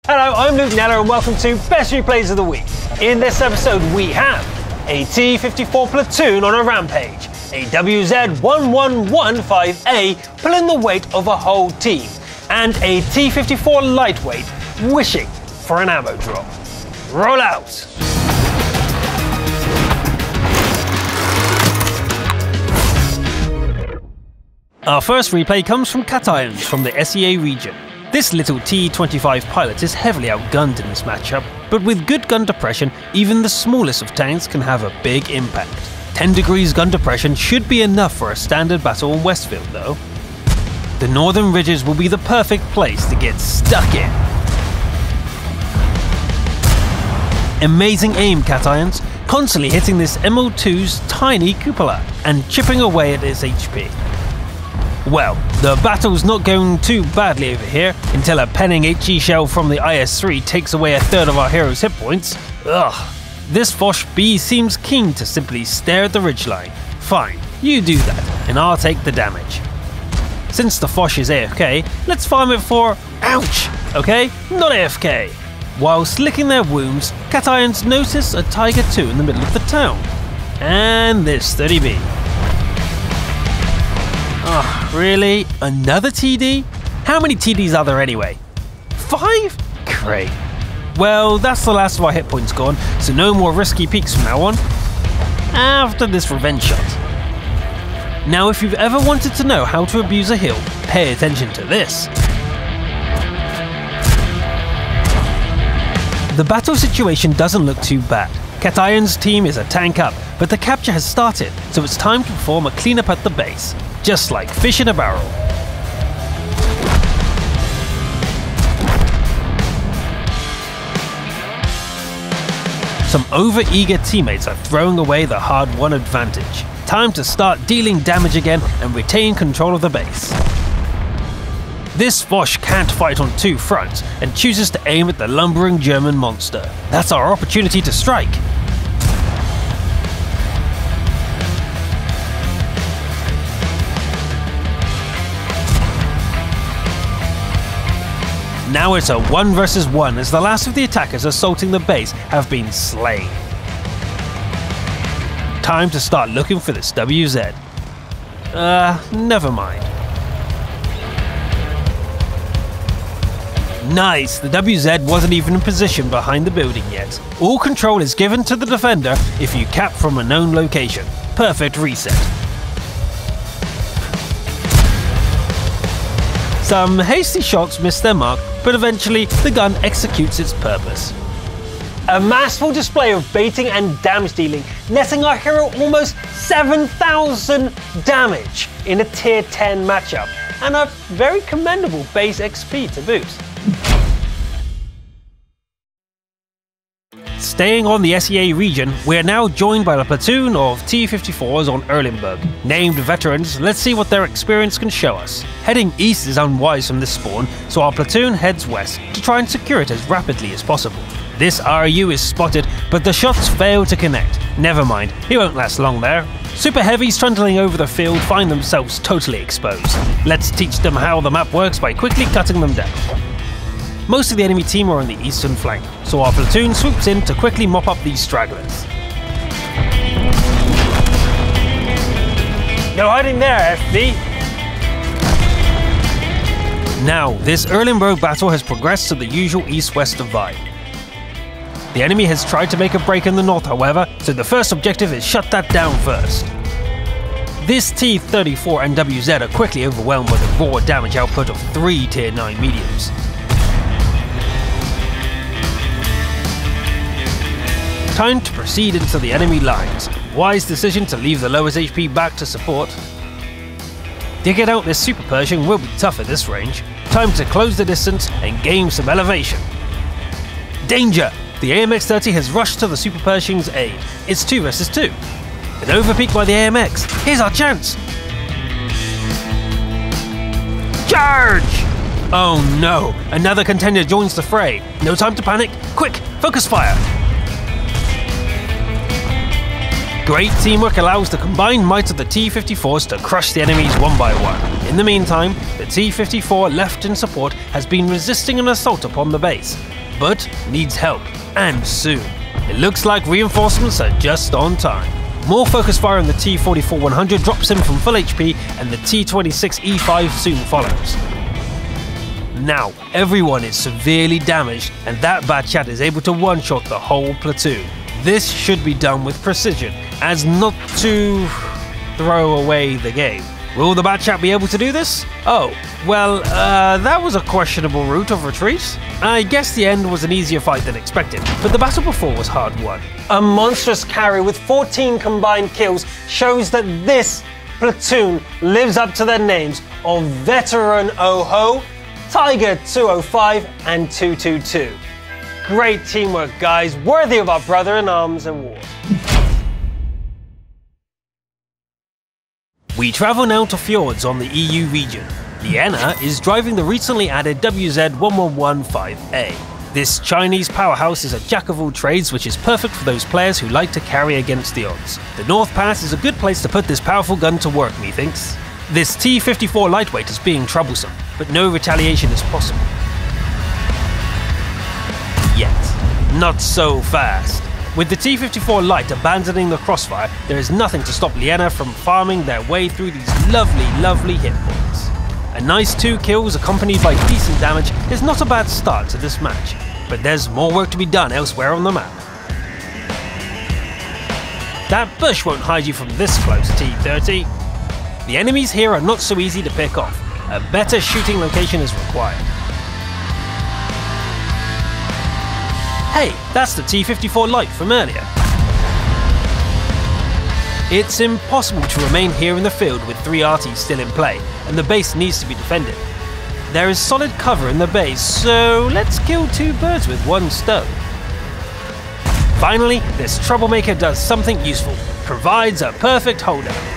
Hello, I'm Luke Kneller and welcome to Best Replays of the Week. In this episode we have a T-54 platoon on a rampage, a WZ-1115A pulling the weight of a whole team, and a T-54 lightweight wishing for an ammo drop. Roll out! Our first replay comes from Cat Irons from the SEA region. This little T-25 pilot is heavily outgunned in this matchup, but with good gun depression, even the smallest of tanks can have a big impact. 10 degrees gun depression should be enough for a standard battle in Westfield though. The northern ridges will be the perfect place to get stuck in. Amazing aim, Cat Irons, constantly hitting this MO2's tiny cupola and chipping away at its HP. Well, the battle's not going too badly over here until a penning HE shell from the IS-3 takes away a third of our hero's hit points. Ugh. This Foch B seems keen to simply stare at the ridgeline. Fine, you do that, and I'll take the damage. Since the Foch is AFK, let's farm it for ouch, okay? Not AFK. Whilst licking their wounds, Cat Irons notice a Tiger II in the middle of the town. And this 30B. Oh, really? Another TD? How many TDs are there anyway? 5? Great. Well, that's the last of our hit points gone, so no more risky peeks from now on. After this revenge shot. Now, if you've ever wanted to know how to abuse a hill, pay attention to this. The battle situation doesn't look too bad. Cat Irons' team is a tank up, but the capture has started, so it's time to perform a cleanup at the base. Just like fish in a barrel. Some over-eager teammates are throwing away the hard-won advantage. Time to start dealing damage again and retain control of the base. This Foch can't fight on two fronts and chooses to aim at the lumbering German monster. That's our opportunity to strike. Now it's a 1 versus 1 as the last of the attackers assaulting the base have been slain. Time to start looking for this WZ. Never mind. Nice, the WZ wasn't even in position behind the building yet. All control is given to the defender if you cap from a known location. Perfect reset. Some hasty shots missed their mark, but eventually the gun executes its purpose. A masterful display of baiting and damage dealing, netting our hero almost 7,000 damage in a tier 10 matchup, and a very commendable base XP to boot. Staying on the SEA region, we are now joined by a platoon of T-54s on Erlenberg. Named veterans, let's see what their experience can show us. Heading east is unwise from this spawn, so our platoon heads west to try and secure it as rapidly as possible. This RU is spotted, but the shots fail to connect. Never mind, he won't last long there. Super heavies trundling over the field find themselves totally exposed. Let's teach them how the map works by quickly cutting them down. Most of the enemy team are on the eastern flank, so our platoon swoops in to quickly mop up these stragglers. No hiding there, FD! Now, this Erlenberg battle has progressed to the usual east-west divide. The enemy has tried to make a break in the north, however, so the first objective is shut that down first. This T-34 and WZ are quickly overwhelmed by the raw damage output of 3 tier 9 mediums. Time to proceed into the enemy lines. Wise decision to leave the lowest HP back to support. Digging out this Super Pershing will be tough at this range. Time to close the distance and gain some elevation. Danger! The AMX-30 has rushed to the Super Pershing's aid. It's 2 versus 2. An overpeak by the AMX. Here's our chance! Charge! Oh no! Another contender joins the fray. No time to panic. Quick! Focus fire! Great teamwork allows the combined might of the T-54s to crush the enemies one by one. In the meantime, the T-54 left in support has been resisting an assault upon the base. but needs help, and soon. It looks like reinforcements are just on time. More focus fire on the T-44-100 drops him from full HP, and the T-26E5 soon follows. Now, everyone is severely damaged, and that Batchat is able to one-shot the whole platoon. This should be done with precision, as not to throw away the game. Will the Batchat be able to do this? Oh, well, that was a questionable route of retreat. I guess the end was an easier fight than expected, but the battle before was hard won. A monstrous carry with 14 combined kills shows that this platoon lives up to their names of Veteran Oho, Tiger 205 and 222. Great teamwork, guys, worthy of our brother-in-arms award. We travel now to fjords on the EU region. Liana is driving the recently added WZ-1115A. This Chinese powerhouse is a jack of all trades, which is perfect for those players who like to carry against the odds. The North Pass is a good place to put this powerful gun to work, methinks. This T-54 lightweight is being troublesome, but no retaliation is possible. Yet. Not so fast. With the T-54 light abandoning the crossfire, there is nothing to stop Liana from farming their way through these lovely hit points. A nice 2 kills accompanied by decent damage is not a bad start to this match, but there's more work to be done elsewhere on the map. That bush won't hide you from this close, T-30. The enemies here are not so easy to pick off. A better shooting location is required. Hey, that's the T-54 light from earlier. It's impossible to remain here in the field with 3 RTs still in play, and the base needs to be defended. There is solid cover in the base, so let's kill 2 birds with 1 stone. Finally, this troublemaker does something useful, provides a perfect holdout.